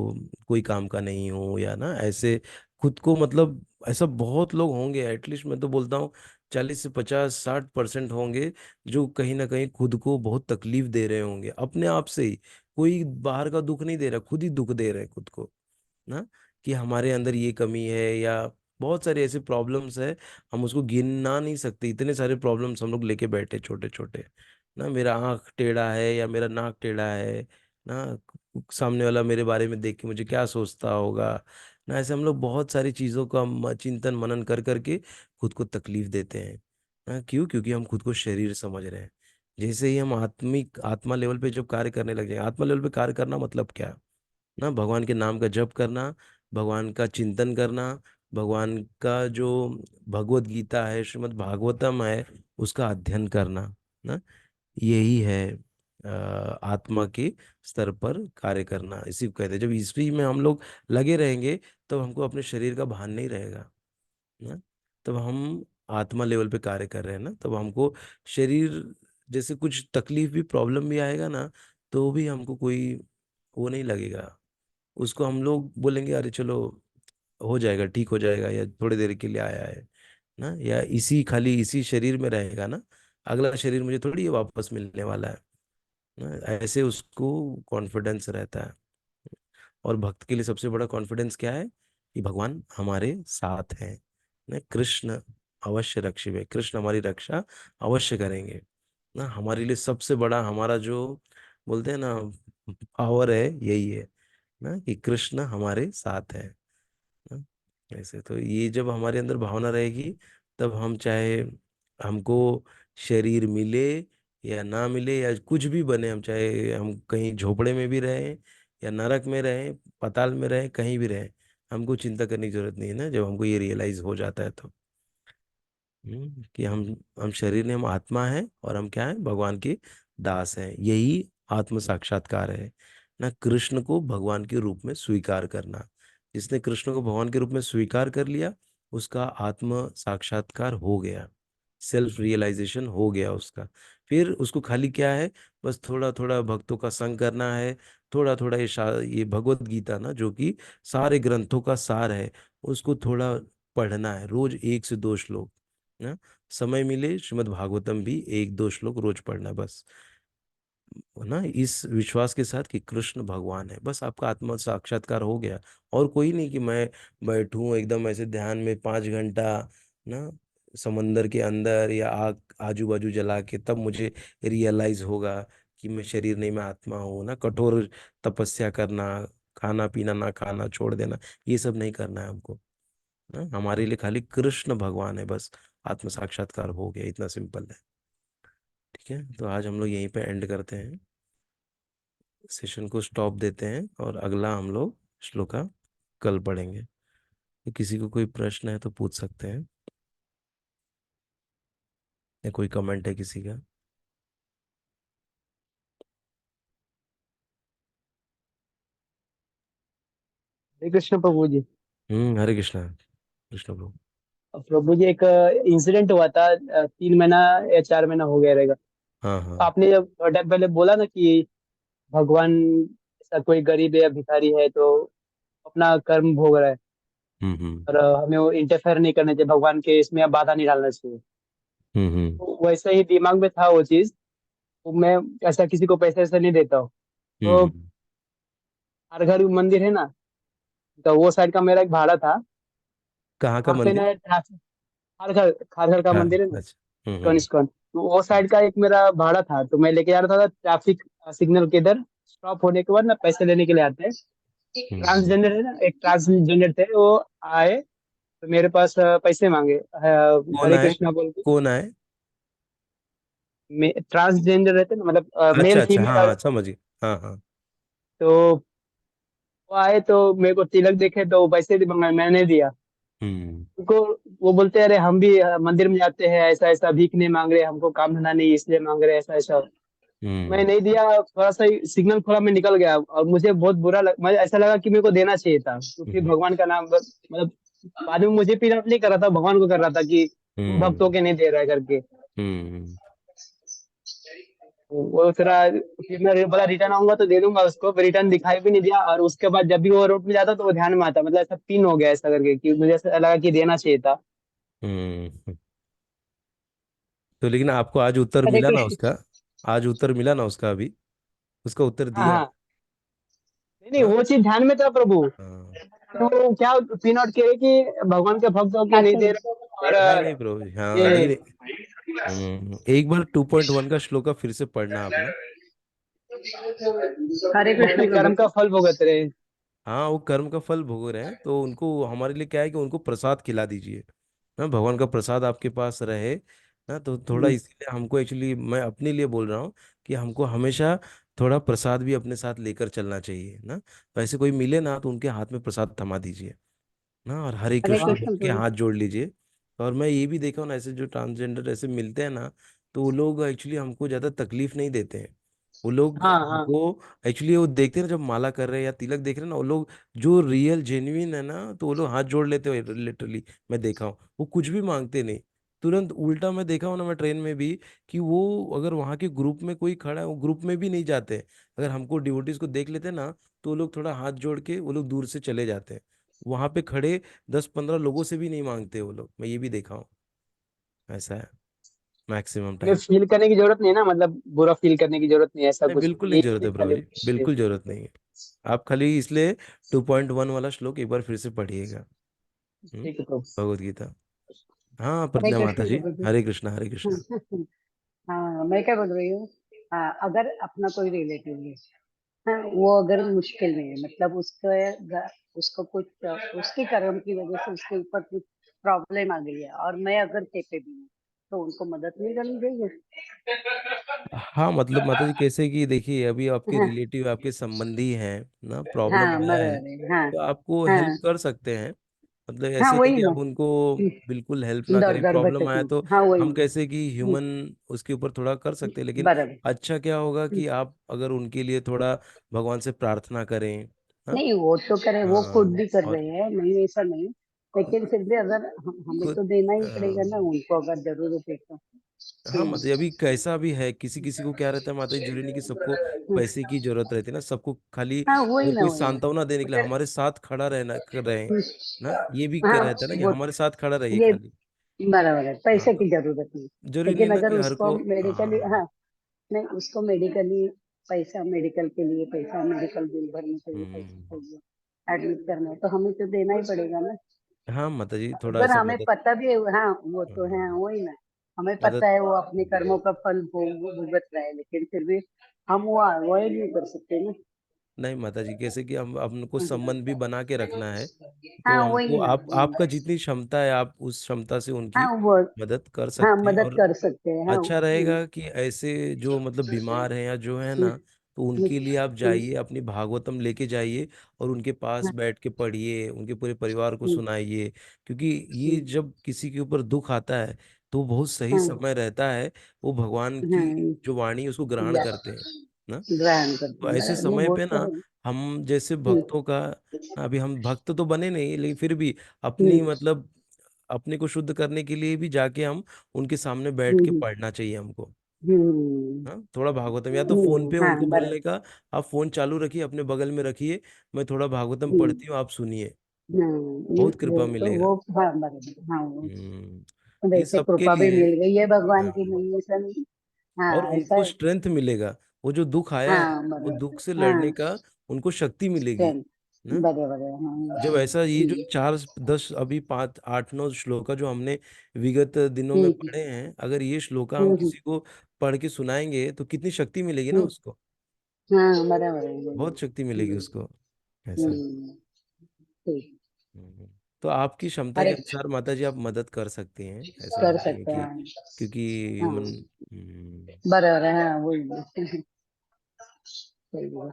कोई काम का नहीं हूँ, या ना ऐसे खुद को मतलब, ऐसा बहुत लोग होंगे, एटलीस्ट मैं तो बोलता हूँ 40 से 50 60% होंगे जो कहीं ना कहीं खुद को बहुत तकलीफ दे रहे होंगे अपने आप से ही। कोई बाहर का दुख नहीं दे रहा, खुद ही दुख दे रहे हैं खुद को ना, कि हमारे अंदर ये कमी है, या बहुत सारे ऐसे प्रॉब्लम्स है, हम उसको गिनना नहीं सकते। इतने सारे प्रॉब्लम्स हम लोग लेके बैठे छोटे छोटे ना। मेरा आंख टेढ़ा है या मेरा नाक टेढ़ा है ना, सामने वाला मेरे बारे में देख के मुझे क्या सोचता होगा ना। ऐसे हम लोग बहुत सारी चीजों का चिंतन मनन कर करके खुद को तकलीफ देते हैं ना। क्यों? क्योंकि हम खुद को शरीर समझ रहे हैं। जैसे ही हम आत्मिक आत्मा लेवल पे जब कार्य करने लग जाएंगे, आत्मा लेवल पे कार्य करना मतलब क्या ना, भगवान के नाम का जप करना, भगवान का चिंतन करना, भगवान का जो भगवत गीता है, श्रीमद् भागवतम है, उसका अध्ययन करना ना। यही है आत्मा के स्तर पर कार्य करना। इसी को कहते हैं। जब इसी में हम लोग लगे रहेंगे, तो हमको अपने शरीर का भान नहीं रहेगा ना। तब हम आत्मा लेवल पे कार्य कर रहे हैं ना, तब हमको शरीर जैसे कुछ तकलीफ भी, प्रॉब्लम भी आएगा ना, तो भी हमको कोई वो नहीं लगेगा। उसको हम लोग बोलेंगे अरे चलो हो जाएगा, ठीक हो जाएगा, या थोड़ी देर के लिए आया है ना, या इसी खाली इसी शरीर में रहेगा ना, अगला शरीर मुझे थोड़ी ये वापस मिलने वाला है ना, ऐसे उसको कॉन्फिडेंस रहता है। और भक्त के लिए सबसे बड़ा कॉन्फिडेंस क्या है? कि भगवान हमारे साथ हैं ना, कृष्ण अवश्य रक्षिबे, कृष्ण हमारी रक्षा अवश्य करेंगे ना। हमारे लिए सबसे बड़ा हमारा जो बोलते हैं ना पावर है, यही है ना, कि कृष्ण हमारे साथ है ना। ऐसे तो ये जब हमारे अंदर भावना रहेगी, तब हम चाहे हमको शरीर मिले या ना मिले या कुछ भी बने, हम चाहे हम कहीं झोपड़े में भी रहें या नरक में रहें, पाताल में रहें, कहीं भी रहें, हमको चिंता करने की जरूरत नहीं है ना, जब हमको ये रियलाइज हो जाता है तो। कि हम शरीर नहीं, हम आत्मा है, और हम क्या है? भगवान के दास हैं। यही आत्म साक्षात्कार है ना, कृष्ण को भगवान के रूप में स्वीकार करना। जिसने कृष्ण को भगवान के रूप में स्वीकार कर लिया, उसका आत्म साक्षात्कार हो गया, सेल्फ रियलाइजेशन हो गया उसका। फिर उसको खाली क्या है? बस थोड़ा थोड़ा भक्तों का संग करना है, थोड़ा थोड़ा ये भगवत गीता ना, जो कि सारे ग्रंथों का सार है, उसको थोड़ा पढ़ना है, रोज 1 से 2 श्लोक ना। समय मिले श्रीमद् भागवतम भी 1 2 श्लोक रोज पढ़ना है बस, ना, इस विश्वास के साथ कि कृष्ण भगवान है, बस आपका आत्मा साक्षात्कार हो गया। और कोई नहीं कि मैं बैठूं एकदम ऐसे ध्यान में 5 घंटा ना, समंदर के अंदर, या आग आजू बाजू जला के, तब मुझे रियलाइज होगा कि मैं शरीर नहीं, मैं आत्मा हूँ ना। कठोर तपस्या करना, खाना पीना ना खाना, छोड़ देना, ये सब नहीं करना है हमको ना। हमारे लिए खाली कृष्ण भगवान है बस, आत्म साक्षात्कार हो गया, इतना सिंपल है। ठीक है, तो आज हम लोग यहीं पे एंड करते हैं, सेशन को स्टॉप देते हैं, और अगला हम लोग श्लोका कल पढ़ेंगे। तो किसी को कोई प्रश्न है तो पूछ सकते हैं, या कोई कमेंट है किसी का? हरे कृष्ण प्रभु जी। हरे कृष्णा। कृष्ण प्रभु। प्रभु जी, एक इंसिडेंट हुआ था, 3 महीना या 4 महीना हो गया रहेगा। हाँ हाँ। आपने जब थोड़ा टाइम पहले बोला ना कि भगवान ऐसा कोई गरीब है या भिखारी है तो अपना कर्म भोग रहा है, हम्म। और हमें वो इंटरफेयर नहीं करना चाहिए, भगवान के इसमें बाधा नहीं डालना चाहिए। हम्म। तो वैसे ही दिमाग में था वो चीज। तो मैं ऐसा किसी को पैसे ऐसे नहीं देता हूँ। तो हम्म। हर घर मंदिर है ना, तो वो साइड का मेरा एक भाड़ा था। कहाँ का वहाँ पे मंदिर? ना हर घर का हाँ। मंदिर है ना, अच्छा। ISKCON ISKCON. तो वो साइड का एक मेरा भाड़ा था, तो मैं लेके जा रहा था ट्रैफिक सिग्नल के इधर। स्टॉप होने के बाद ना पैसे लेने के लिए आते हैं। हम्म। ट्रांसजेंडर है ना, एक ट्रांसजेंडर थे, वो आए तो मेरे पास पैसे मांगे, कौन हरे आए? कृष्णा बोल के। कौन आए? ट्रांसजेंडर रहते ना, मतलब अच्छा मेल अच्छा, हाँ फीमेल। हाँ, समझ गए। हाँ हाँ। तो वो आए तो मेरे को तिलक देखे तो पैसे मैंने दिया हम्म। उनको। वो बोलते हैं, अरे हम भी मंदिर में जाते हैं, ऐसा ऐसा भीख नहीं मांग रहे, हमको काम धंधा नहीं इसलिए मांग रहे, ऐसा ऐसा। मैं हम्म। नहीं दिया, थोड़ा सा सिग्नल थोड़ा मैं निकल गया, और मुझे बहुत मुझे ऐसा लगा कि मेरे को देना चाहिए था, क्योंकि हम्म। भगवान का नाम मतलब बाद में मुझे पीड़ा नहीं कर रहा था, भगवान को कर रहा था कि तुम भक्तों हम्म। के नहीं दे रहा है करके। हम्म। वो थोड़ा, फिर मैं बोला रिटर्न आऊंगा तो दे दूंगा उसको, रिटर्न दिखाई भी नहीं दिया। और उसके बाद जब भी वो रोड पे जाता तो वो ध्यान में आता, मतलब ऐसा पिन हो गया ऐसा करके, कि मुझे ऐसा लगा कि देना चाहिए था। हम्म। तो लेकिन आपको आज उत्तर हरे मिला ना कृष्ण। उसका? आज उत्तर मिला ना उसका? अभी उसका उत्तर हाँ दिया? हाँ। नहीं नहीं, हाँ वो चीज ध्यान में था प्रभु। हाँ। तो क्या पिन आउट किया कि भगवान के भक्त होके नहीं दे रहे, और नहीं नहीं प्रभु जी, हाँ, ये लेकिन एक बार 2.1 का श्लोक फिर से पढ़ना आप ना। हरे कृष्ण अपने प्रभु कर्म का जी। फल भुगत रहे। हाँ, वो कर्म का फल भोग रहे हैं, तो उनको हमारे लिए क्या है कि उनको प्रसाद खिला दीजिए ना, भगवान का प्रसाद आपके पास रहे ना। तो थोड़ा हम्म, इसीलिए हमको, एक्चुअली मैं अपने लिए बोल रहा हूँ कि हमको हमेशा थोड़ा प्रसाद भी अपने साथ लेकर चलना चाहिए ना। तो ऐसे कोई मिले ना, तो उनके हाथ में प्रसाद थमा दीजिए ना, और हरे हरे कृष्ण बोल कृष्ण के प्रभु हाथ जी। जोड़ लीजिए। और मैं ये भी देखा हूँ ना, ऐसे जो ट्रांसजेंडर ऐसे मिलते हैं ना, तो वो लोग एक्चुअली हमको ज़्यादा तकलीफ नहीं देते हैं वो लोग हाँ हाँ। वो एक्चुअली वो देखते हैं ना, जब माला कर रहे हैं या तिलक देख रहे हैं ना, वो लोग जो रियल जेन्युइन है ना, तो वो लोग हाथ जोड़ लेते हो लिटरली। मैं देखा हूँ वो कुछ भी मांगते नहीं। तुरंत उल्टा मैं देखा हूँ ना, मैं ट्रेन में भी, कि वो अगर वहाँ के ग्रुप में कोई खड़ा है, वो ग्रुप में भी नहीं जाते। अगर हमको डिवोटीज को देख लेते ना, तो वो लोग थोड़ा हाथ जोड़ के वो लोग दूर से चले जाते हैं। वहां पे खड़े 10-15 लोगों से भी नहीं मांगते वो लोग, मैं ये भी देखा हूँ। ऐसा है मैक्सिमम ये टाइम। फील करने की जरूरत नहीं है ना, मतलब बुरा फील करने की जरूरत नहीं है, ऐसा नहीं, कुछ बिल्कुल नहीं ये जरूरत है प्रभु खाली जी, बिल्कुल जरूरत नहीं है। आप खाली इसलिए 2.1 वाला श्लोक एक बार फिर से पढ़िएगा। ठीक है तो। भगवत गीता। हाँ, हरे प्रज्ञा माता कृष्ण जी, प्रभु जी। हरे कृष्णा हरे कृष्णा। हाँ, मैं क्या बोल रही हूँ। हाँ, अगर अपना कोई रिलेटिव है, हाँ, वो अगर मुश्किल में है, मतलब उसको कुछ उसके कर्म की वजह से उसके ऊपर कुछ प्रॉब्लम आ गई है, और मैं अगर पे भी हूँ, तो उनको मदद नहीं करनी चाहिए। हाँ मतलब माता जी कैसे कि देखिए, अभी आपके हाँ रिलेटिव आपके संबंधी हैं ना, प्रॉब्लम हाँ, आया है, बराबर है। हाँ तो आपको हेल्प हाँ कर सकते हैं। मतलब हाँ, ऐसे नहीं वही कि ना। आप उनको बिल्कुल हेल्प ना दर करें, दर प्रॉब्लम आया भटकना। तो हाँ, वही हम ना। कैसे कि ह्यूमन उसके ऊपर थोड़ा कर सकते हैं। लेकिन बराबर। अच्छा क्या होगा कि आप अगर उनके लिए थोड़ा भगवान से प्रार्थना करें। हाँ नहीं, वो तो करे, वो खुद हाँ। भी कर और रहे हैं, नहीं ऐसा नहीं। लेकिन फिर भी अगर हमें खुद तो देना ही पड़ेगा ना उनको, अगर जरूरत है तो। हाँ मतलब अभी कैसा भी है, किसी किसी को क्या रहता है माता जी, जरूरी नहीं कि सबको पैसे की जरूरत रहती है ना, सबको खाली हाँ, वही अगर ना, कोई वही ना। सांत्वना देने के लिए अगर हमारे साथ खड़ा रहना कर रहे हैं ना, ये भी क्या हाँ, रहता है ना कि वो हमारे साथ खड़ा रहिए ये खाली। बराबर है, हाँ, पैसे की जरूरत नहीं। जरूरी नहीं लेकिन ना अगर कि हर उसको को। मेडिकली, हाँ। हाँ, नहीं, उसको मेडिकली पैसा, मेडिकल के लिए पैसा, मेडिकल बिल भरने के लिए पैसा हम्म। चाहिए, एडमिट करना है, तो हमें तो देना ही पड़ेगा ना। हाँ माता जी थोड़ा अगर सा हमें मदद। पता भी है, हाँ, वो तो है, हाँ, वही ना। हमें मदद। पता है वो अपने कर्मों का फल भुगत रहा है, लेकिन फिर भी हम वो अवॉइड नहीं कर सकते ना। नहीं माता जी, कैसे कि हम हमको संबंध भी बना के रखना है, तो हाँ, हमको वही ना, वही आपका ना। जितनी क्षमता है आप उस क्षमता से हाँ, उनकी वो, मदद कर हाँ, सकते हैं। मदद और कर सकते हैं, हाँ। अच्छा रहेगा कि ऐसे जो मतलब बीमार हैं या जो है ना, तो उनके लिए आप जाइए, अपनी भागवतम लेके जाइए और उनके पास बैठ के पढ़िए, उनके पूरे परिवार को सुनाइए। क्योंकि ये जब किसी के ऊपर दुख आता है, तो बहुत सही समय रहता है, वो भगवान की जो वाणी है, उसको ग्रहण करते हैं ना। ग्रहण करते तो हैं, ऐसे बराबर, नहीं समय वो पे तो ना, है। हम जैसे हम्म, भक्तों का, अभी हम भक्त तो बने नहीं, लेकिन फिर भी अपनी हम्म, मतलब अपने को शुद्ध करने के लिए भी जाके हम उनके सामने बैठ के हम्म, पढ़ना चाहिए हमको। हम्म, हाँ, थोड़ा भागवतम, या तो फोन पे हाँ, उनको बराबर। बोलने का, आप फोन चालू रखिए, अपने बगल में रखिए, मैं थोड़ा भागवतम हम्म, पढ़ती हूँ, आप सुनिए, नहीं, बहुत वो कृपा तो मिलेगा। वो, हाँ, बराबर, हाँ, वो ये वैसे सबके कृपा भी लिए। मिल गई है भगवान की, हाँ, नहीं ऐसा नहीं। और हाँ, ऐसा उनको है। स्ट्रेंथ मिलेगा, वो जो दुख आया है, हाँ, वो बराबर। दुख से लड़ने हाँ, का उनको शक्ति मिलेगी स्ट्रेंथ, ना। बराबर है, हाँ। जब ऐसा ये जो 4-10 अभी 5-8-9 श्लोका जो हमने विगत दिनों में हम्म, पढ़े हैं, अगर ये श्लोका हम हम्म, किसी को पढ़ के सुनाएंगे तो कितनी शक्ति मिलेगी ना हम्म, उसको, हाँ, बराबर है, बहुत शक्ति मिलेगी उसको। ऐसा। हम्म, ठीक। हम्म। तो आपकी क्षमता के अरे, अनुसार माता जी आप मदद कर सकती हैं, ऐसा कर नहीं है सकते कि, हैं। क्योंकि हाँ, ह्यूमन। बराबर है, हाँ, वही। सही है।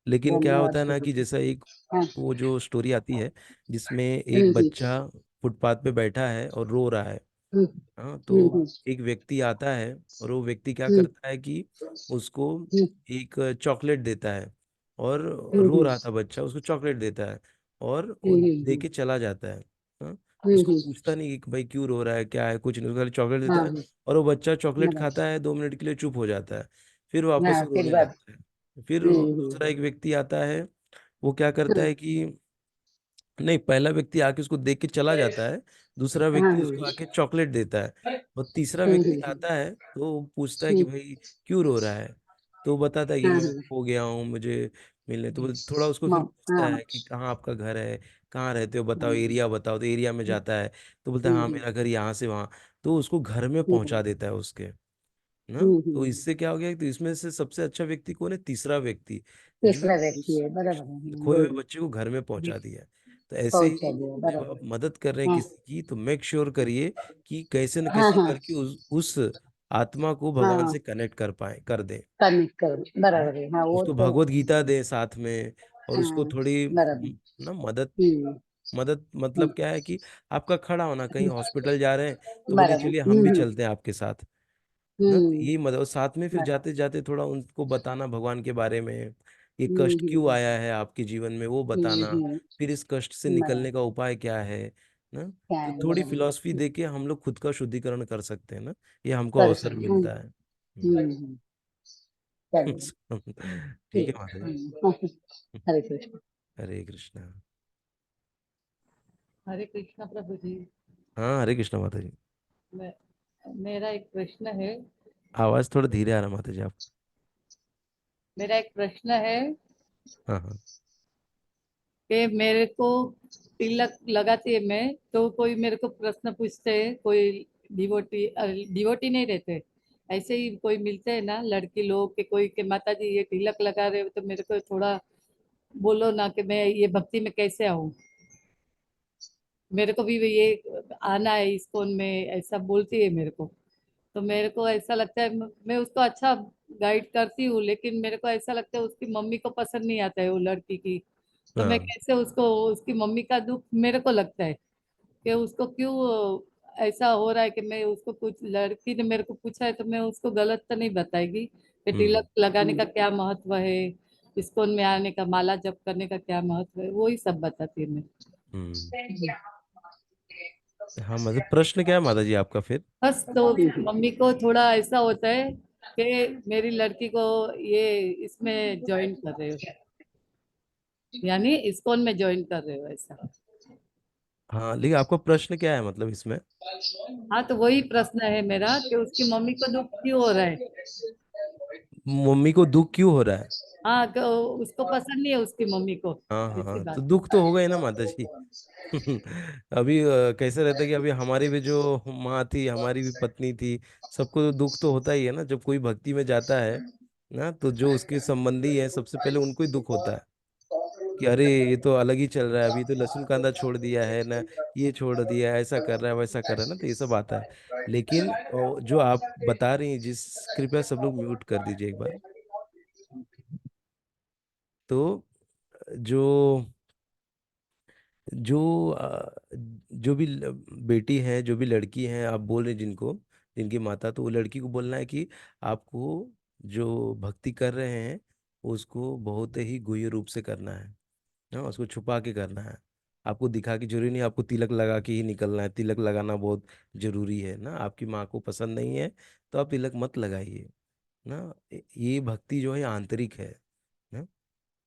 लेकिन क्या धन्यवाद होता है ना प्रभु कि जी। जैसा एक हाँ, वो जो स्टोरी आती है, जिसमें एक बच्चा फुटपाथ पे बैठा है और रो रहा है। हम्म, हाँ, हम्म, तो एक व्यक्ति आता है, और वो व्यक्ति क्या हम्म, करता है कि उसको हम्म, एक चॉकलेट देता है, और रो हम्म, रहा था बच्चा, उसको चॉकलेट देता है, और वो हम्म, दे के चला जाता है। हाँ, हम्म, उसको पूछता नहीं कि भाई क्यों रो रहा है, क्या है, कुछ नहीं, उसको खाली चॉकलेट देता हाँ, है। और वो बच्चा चॉकलेट बराबर। खाता है, 2 मिनट के लिए चुप हो जाता है, फिर वापस हाँ, वो फिर रोने बात। लगता है। फिर हम्म, दूसरा एक व्यक्ति आता है, वो क्या करता हम्म, है कि, नहीं, पहला व्यक्ति आके उसको देख के चला जाता है, दूसरा हाँ, व्यक्ति उसको आके चॉकलेट देता है, और तीसरा हम्म, व्यक्ति आता है तो वो पूछता है कि हम्म, भाई क्यों रो रहा है। तो वो बताता है कि हाँ, मैं हाँ, हो गया हूँ, मुझे मिलने, तो थोड़ा उसको फिर पूछता हाँ, है कि कहाँ आपका घर है, कहाँ रहते हो, बताओ एरिया बताओ, तो एरिया में जाता है, तो बोलता है हाँ हम्म, मेरा घर यहाँ से वहाँ। तो उसको घर में हम्म, पहुंचा देता है उसके ना। तो हम्म, इससे क्या हो गया, तो इसमें से सबसे अच्छा व्यक्ति कौन है, तीसरा व्यक्ति, जो तीसरा व्यक्ति उस है, बराबर है, खोए हुए गुड। बच्चे को घर में पहुंचा दिया। तो ऐसे पहुंचा ही दिया, जब बराबर। आप मदद कर रहे हैं हाँ, किसी की, तो मेक श्योर करिए कि कैसे न हाँ, कैसे हाँ, करके उस आत्मा को भगवान हाँ, से कनेक्ट कर पाए, कर दें। कनेक्ट करो, हाँ? बराबर है, हाँ, वो उसको तो भगवत गीता दें साथ में, और उसको हाँ, थोड़ी बराबर। ना मदद, हम्म, मदद मतलब क्या है कि आपका खड़ा होना, कहीं हॉस्पिटल जा रहे हैं तो बोलिए बराबर। चलिए हम भी चलते हैं आपके साथ। ना। तो हम्म। ये मतलब साथ में फिर बराबर। जाते जाते थोड़ा उनको बताना भगवान के बारे में, ये कष्ट क्यों हम्म। आया है आपके जीवन में वो बताना, फिर इस कष्ट से निकलने का बराबर। उपाय क्या है ना। क्या तो है, थोड़ी फिलॉसफी बराबर। दे के हम लोग खुद का शुद्धिकरण कर सकते हैं ना, ये हमको कर अवसर सकते। मिलता है। चलिए। ठीक है ठीक। माता जी। हरे कृष्ण। हरे कृष्णा। हरे कृष्णा प्रभु जी। हाँ हरे कृष्णा माता जी। मैं मेरा एक प्रश्न है। आवाज थोड़ा धीरे आ रहा माता जी आप। मेरा एक प्रश्न है हाँ हाँ। कि मेरे को तिलक लगाती है मैं, तो कोई मेरे को प्रश्न पूछते हैं, कोई डिवोटी, डिवोटी नहीं रहते, ऐसे ही कोई मिलते हैं ना लड़की लोग के, कोई के माता जी ये तिलक लगा रहे हो, तो मेरे को थोड़ा बोलो ना कि मैं ये भक्ति में कैसे आऊँ। मेरे को भी ये आना है इस्कॉन में, ऐसा बोलती है मेरे को। तो मेरे को ऐसा लगता है, मैं उसको अच्छा गाइड करती हूँ, लेकिन मेरे को ऐसा लगता है उसकी मम्मी को पसंद नहीं आता है वो लड़की की। तो मैं हाँ। कैसे उसको, उसकी मम्मी का दुख मेरे को लगता है कि उसको क्यों ऐसा हो रहा है, कि मैं उसको, कुछ लड़की ने मेरे को पूछा है तो मैं उसको गलत तो नहीं बताएगी कि हम्म। तिलक लगाने का क्या महत्व है, इस्कॉन में आने का, माला जप करने का क्या महत्व है, वो ही सब बताती है मैं। हम्म। हाँ मतलब प्रश्न क्या है माता जी आपका फिर। बस तो मम्मी को थोड़ा ऐसा होता है कि मेरी लड़की को ये इसमें ज्वाइन कर रहे हो, यानी इस्कॉन में ज्वाइन कर रहे हो ऐसा। हाँ लेकिन आपका प्रश्न क्या है मतलब इसमें। हाँ, तो वही प्रश्न है मेरा कि उसकी मम्मी को दुख क्यों हो रहा है। मम्मी को दुख क्यों हो रहा है। हाँ, कि उसको पसंद नहीं है उसकी मम्मी को, हाँ हाँ ऐसी हाँ, तो बात। दुख तो होगा ही ना माता जी। अभी कैसे रहता है कि अभी हमारी भी जो माँ थी, हमारी भी पत्नी थी, सबको तो दुख तो होता ही है ना जब कोई भक्ति में जाता है ना। तो जो उसके संबंधी है सबसे पहले उनको ही दुख होता है कि अरे ये तो अलग ही चल रहा है, अभी तो लहसुन कांदा छोड़ दिया है ना, ये छोड़ दिया है, ऐसा कर रहा है वैसा कर रहा है ना, तो ये सब आता है। लेकिन जो आप बता रही हैं जिस, कृपया सब लोग म्यूट कर दीजिए एक बार। तो जो जो जो भी बेटी है, जो भी लड़की है आप बोल रहे हैं जिनको, जिनकी माता, तो वो लड़की को बोलना है कि आपको जो भक्ति कर रहे हैं उसको बहुत ही गुह्य रूप से करना है ना, उसको छुपा के करना है। आपको दिखा के जरूरी नहीं आपको तिलक लगा के ही निकलना है, तिलक लगाना बहुत जरूरी है ना। आपकी माँ को पसंद नहीं है तो आप तिलक मत लगाइए ना। ये भक्ति जो है आंतरिक है ना।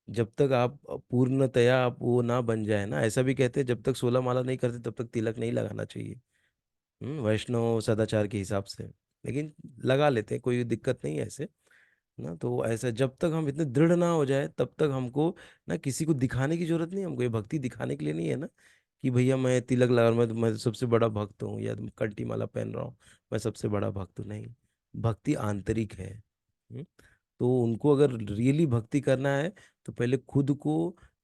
जब तक आप पूर्णतया आप वो ना बन जाए ना, ऐसा भी कहते हैं जब तक 16 माला नहीं करते तब तक तिलक नहीं लगाना चाहिए, वैष्णव सदाचार के हिसाब से। लेकिन लगा लेते हैं, कोई दिक्कत नहीं है ऐसे ना। तो ऐसा जब तक हम इतने दृढ़ ना हो जाए तब तक हमको ना किसी को दिखाने की जरूरत नहीं है। हमको ये भक्ति दिखाने के लिए नहीं है ना कि भैया मैं तिलक लगा, मैं सबसे बड़ा भक्त हूँ या कंठी माला पहन रहा हूँ, मैं सबसे बड़ा भक्त हूँ, नहीं। भक्ति आंतरिक है। हम्म। तो उनको अगर रियली भक्ति करना है तो पहले खुद को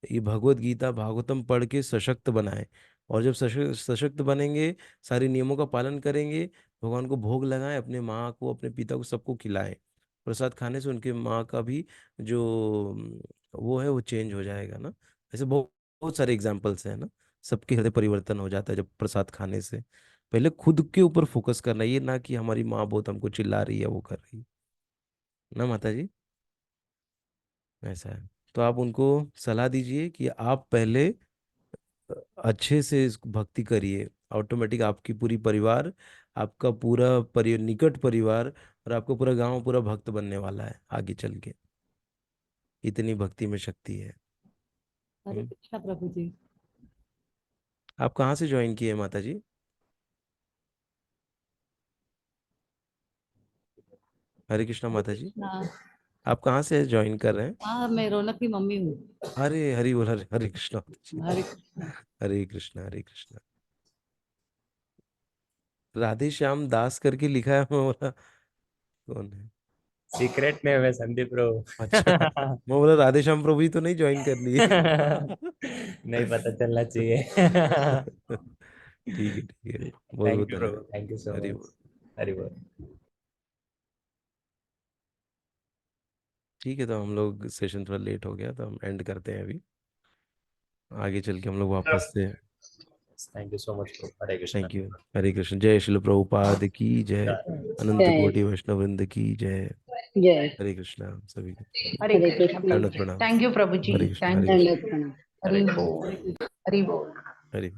ये भगवत गीता भागवतम पढ़ के सशक्त बनाए। और जब सशक्त सशक्त बनेंगे, सारे नियमों का पालन करेंगे, भगवान को भोग लगाएं, अपने माँ को अपने पिता को सबको खिलाएं। प्रसाद खाने से उनके माँ का भी जो वो है वो चेंज हो जाएगा ना। ऐसे बहुत बहुत सारे एग्जाम्पल्स हैं ना। सबके हृदय परिवर्तन हो जाता है जब प्रसाद खाने से। पहले खुद के ऊपर फोकस करना, ये ना कि हमारी माँ बहुत हमको चिल्ला रही है वो कर रही है ना माता जी। ऐसा है। तो आप उनको सलाह दीजिए कि आप पहले अच्छे से इस भक्ति करिए, ऑटोमेटिक आपकी पूरी परिवार, आपका पूरा निकट परिवार और आपका पूरा गांव पूरा भक्त बनने वाला है आगे चल के। इतनी भक्ति में शक्ति है। हरे हम्म। कृष्णा प्रभु जी। आप कहाँ से ज्वाइन किए माता जी। हरे कृष्णा हरे माता जी। कृष्णा। आप कहाँ से ज्वाइन कर रहे हैं। हाँ, मैं रौनक की मम्मी हूँ। अरे हरि बोल, हरे हरे कृष्णा माता जी। हरे कृष्णा। हरे कृष्णा हरे कृष्णा। राधे श्याम दास करके लिखा है, मैं बोला कौन है। सीक्रेट में है संदीप ब्रो। अच्छा, मैं बोला राधे श्याम प्रभु ही तो नहीं ज्वाइन कर लिए। नहीं पता चलना चाहिए। ठीक है ठीक है। बहुत बहुत थैंक यू ब्रो, धन्यवाद। Thank you so Hari much. बोल। हरी बोल। ठीक है, तो हम लोग सेशन थोड़ा लेट हो गया तो हम एंड करते हैं अभी। आगे चल के हम लोग वापस से thank you so much Prabhu. Hare Krishna. Thank you. Hare Krishna. जय श्रील प्रभुपाद की जय। अनंत जय कोटि वैष्णव वृंद की जय। जय हरे कृष्णा सभी को। हरे हरे कृष्ण कृष्ण। दंडवत प्रणाम। थैंक यू प्रभु जी, हरे कृष्ण। Thank Hare you. कृष्ण। दंडवत प्रणाम। हरि बोल, हरि बोल। हरे